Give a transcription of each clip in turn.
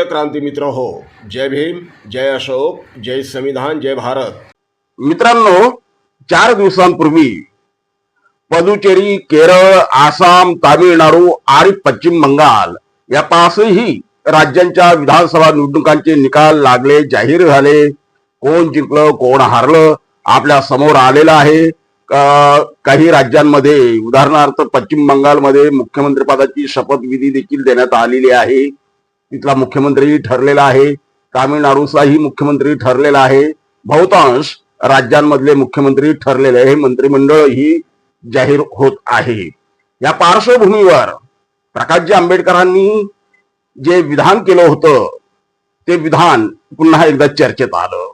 प्रिय क्रांती मित्र हो, जय भीम, जय अशोक, जय संविधान, जय भारत. मित्रांनो, 4 दिवसांपूर्वी पुदुचेरी, केरळ, आसाम, तामिळनाडू आणि पश्चिम बंगाल या पाचही राज्यांच्या विधानसभा निवडणुकांचे निकाल लागले, जाहीर झाले. कोण जिंकलं, कोण हारलं आपल्या समोर आलेलं आहे. काही राज्यांमध्ये, उदाहरणार्थ पश्चिम बंगालमध्ये मुख्यमंत्री पदाची शपथविधी देखील देण्यात आलेली आहे. तिथला मुख्यमंत्री ठरलेला आहे. तामिळनाडूचाही मुख्यमंत्री ठरलेला आहे. बहुतांश राज्यांमधले मुख्यमंत्री ठरलेले आहे. मंत्रिमंडळ ही जाहीर होत आहे. या पार्श्वभूमीवर प्रकाशजी आंबेडकरांनी जे विधान केलं होतं ते विधान पुन्हा एकदा चर्चेत आलं.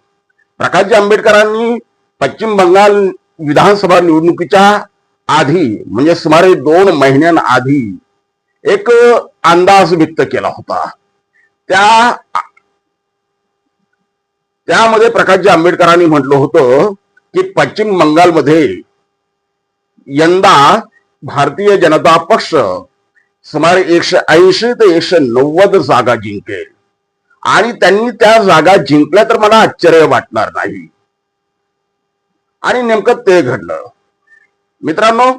प्रकाशजी आंबेडकरांनी पश्चिम बंगाल विधानसभा निवडणुकीच्या आधी म्हणजे सुमारे 2 महिन्यांआधी एक अंदाज व्यक्त केला होता. त्यामध्ये प्रकाशजी आंबेडकरांनी म्हटलं होतं की पश्चिम बंगालमध्ये यंदा भारतीय जनता पक्ष सुमारे 180 ते 190 जागा जिंकेल आणि त्यांनी त्या जागा जिंकल्या तर मला आश्चर्य वाटणार नाही. आणि नेमकं ते घडलं. मित्रांनो,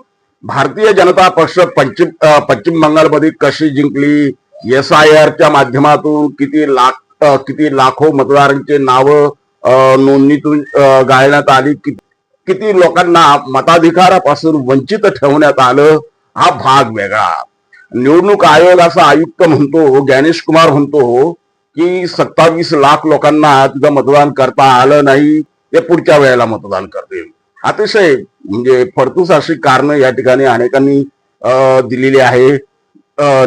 भारतीय जनता पक्ष पश्चिम बंगालमध्ये कशी जिंकली, SIR च्या माध्यमातून किती लाखो मतदारांचे नाव नोंदणीतून गाळण्यात आली, किती लोकांना मताधिकारापासून वंचित ठेवण्यात आलं, हा भाग वेगळा. निवडणूक आयोगाचा आयुक्त म्हणतो, ज्ञानेश कुमार म्हणतो की 27 लाख लोकांना तिथं मतदान करता आलं नाही, ते पुढच्या वेळेला मतदान करतील. अतिशय म्हणजे फडतूस अशी कारणं या ठिकाणी अनेकांनी दिलेली आहे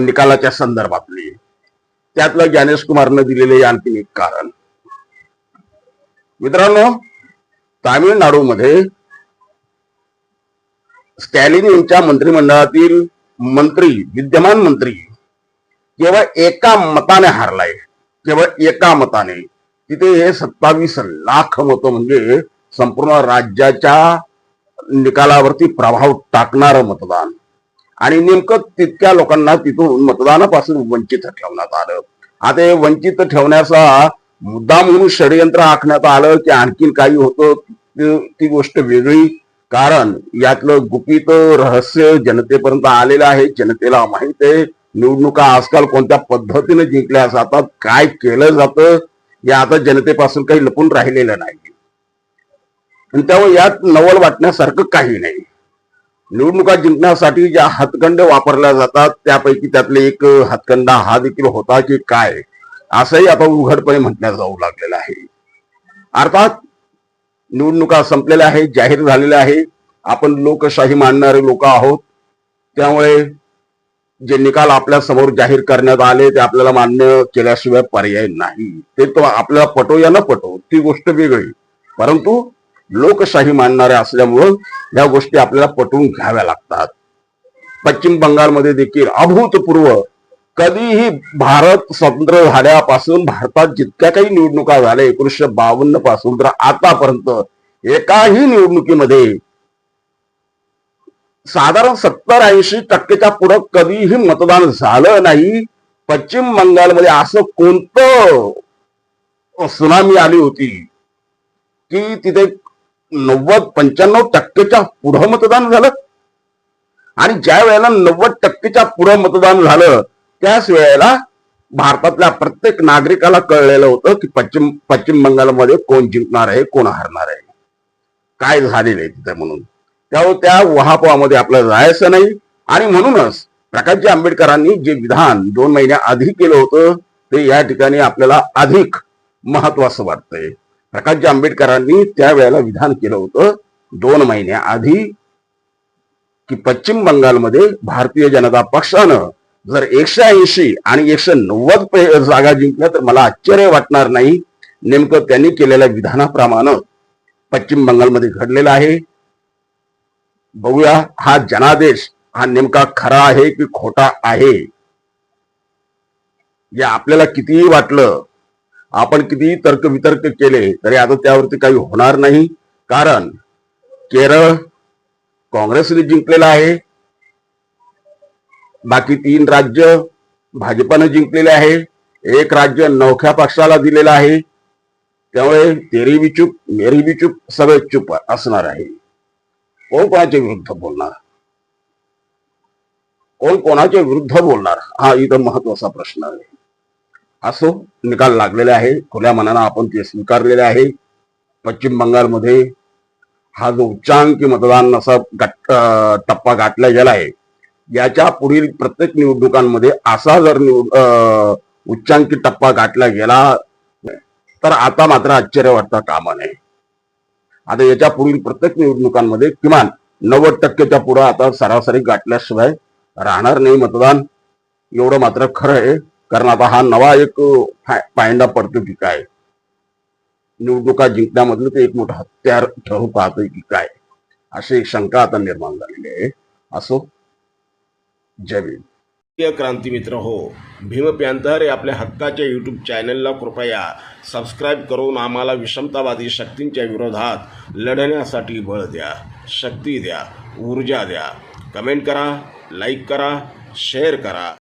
निकालाच्या संदर्भातली. त्यातलं ज्ञानेश कुमारनं दिलेले आणखी एक कारण. मित्रांनो, तामिळनाडूमध्ये स्टॅलिन यांच्या मंत्रिमंडळातील विद्यमान मंत्री केवळ एका मताने हारलाय. केवळ एका मताने. तिथे हे 27 लाख मतं म्हणजे संपूर्ण राज्याच्या निकालावरती प्रभाव टाकणारं मतदान. आणि नेमकं तितक्या लोकांना तिथून मतदानापासून वंचित ठेवण्यात आलं. आता हे वंचित ठेवण्याचा मुद्दा म्हणून षडयंत्र आखण्यात आलं की आणखीन काही होतं, ती गोष्ट वेगळी. कारण यातलं गुपित रहस्य जनतेपर्यंत आलेलं आहे. जनतेला माहित आहे निवडणुका आजकाल कोणत्या पद्धतीने जिंकल्या जातात, काय केलं जातं, या आता जनतेपासून काही लपून राहिलेलं नाही. आणि त्यामुळे यात नवल वाटण्यासारखं काही नाही. निवडणुका जिंकण्यासाठी ज्या हातखंडे वापरल्या जातात त्यापैकी त्यातले एक हातखंडा हा देखील होता की काय, असंही आता उघडपणे म्हटलं जाऊ लागलेलं आहे. अर्थात निवडणुका संपलेल्या आहेत, जाहीर झालेल्या आहे. आपण लोकशाही मानणारे लोक आहोत, त्यामुळे जे निकाल आपल्या समोर जाहीर करण्यात आले ते आपल्याला मान्य केल्याशिवाय पर्याय नाही. ते तो आपल्याला पटो या न पटो ती गोष्ट वेगळी, परंतु लोकशाही मानणारे असल्यामुळं या गोष्टी आपल्याला पटवून घ्याव्या लागतात. पश्चिम बंगालमध्ये देखील अभूतपूर्व, कधीही भारत स्वतंत्र झाल्यापासून भारतात जितक्या काही निवडणुका झाल्या 1952 पासून तर आतापर्यंत एकाही निवडणुकीमध्ये साधारण 70-80% पुढे कधीही मतदान झालं नाही. पश्चिम बंगालमध्ये असं कोणतं सुनामी आली होती की तिथे 90-95% पुढं मतदान झालं. आणि ज्या वेळेला 90% पुढं मतदान झालं त्याच वेळेला भारतातल्या प्रत्येक नागरिकाला कळलेलं होतं की पश्चिम बंगालमध्ये कोण जिंकणार आहे, कोण हारणार आहे, काय झालेलं आहे तिथे. म्हणून त्यामुळे त्या वहापोहामध्ये आपल्याला जायचं नाही. आणि म्हणूनच प्रकाशजी आंबेडकरांनी जे विधान 2 महिन्याआधी केलं होतं ते या ठिकाणी आपल्याला अधिक महत्वाचं वाटतंय. प्रकाशजी आंबेडकरांनी त्यावेळेला विधान केलं होतं 2 महिन्याआधी की पश्चिम बंगालमध्ये भारतीय जनता पक्षानं जर 180 आणि 190 जागा जिंकल्या तर मला आश्चर्य वाटणार नाही. नेमकं त्यांनी केलेल्या विधानाप्रमाणे पश्चिम बंगालमध्ये घडलेलं आहे. बघूया हा जनादेश हा नेमका खरा आहे की खोटा आहे. या आपल्याला कितीही वाटलं, आपण कितीही तर्कवितर्क केले तरी आता त्यावरती काही होणार नाही. कारण केरळ काँग्रेसने जिंकलेलं आहे, बाकी 3 राज्य भाजपाने जिंकलेले आहे. एक राज्य नवख्या पक्षाला दिलेलं आहे. त्यामुळे तेरी भी चूप मेरी भी चूप सगळे चूप असणार आहे. कोण कोणाच्या विरुद्ध बोलणार, कोण कोणाच्या विरुद्ध बोलणार, हा इथं महत्वाचा प्रश्न आहे. असो, निकाल लागलेले आहे. खुल्या मनानं आपण ते स्वीकारलेले आहे. पश्चिम बंगालमध्ये हा जो उच्चांकी मतदान असा टप्पा गाठला गेला आहे, याच्या पुढील प्रत्येक निवडणुकांमध्ये असा जर उच्चांकी टप्पा गाठला गेला तर आता मात्र आश्चर्य वाटता कामा नये. आता याच्या पुढील प्रत्येक निवडणुकांमध्ये किमान 90%च्या पुढे आता सरासरी गाठल्याशिवाय राहणार नाही मतदान. एवढं मात्र खरं आहे. कारण आता हा नवा एक पायंडा पडतो की काय, निवडणुका जिंकण्यामधलं ते एक मोठं हत्यार ठरू पाहतोय की काय, अशी एक शंका आता निर्माण झालेली आहे. असो, जय भीम. प्रिय क्रांती मित्र हो, भीम पॅंथर या आपल्या हक्काच्या यूट्यूब चॅनलला कृपया सबस्क्राईब करून आम्हाला विषमतावादी शक्तींच्या विरोधात लढण्यासाठी बळ द्या, शक्ती द्या, ऊर्जा द्या. कमेंट करा, लाईक करा, शेअर करा.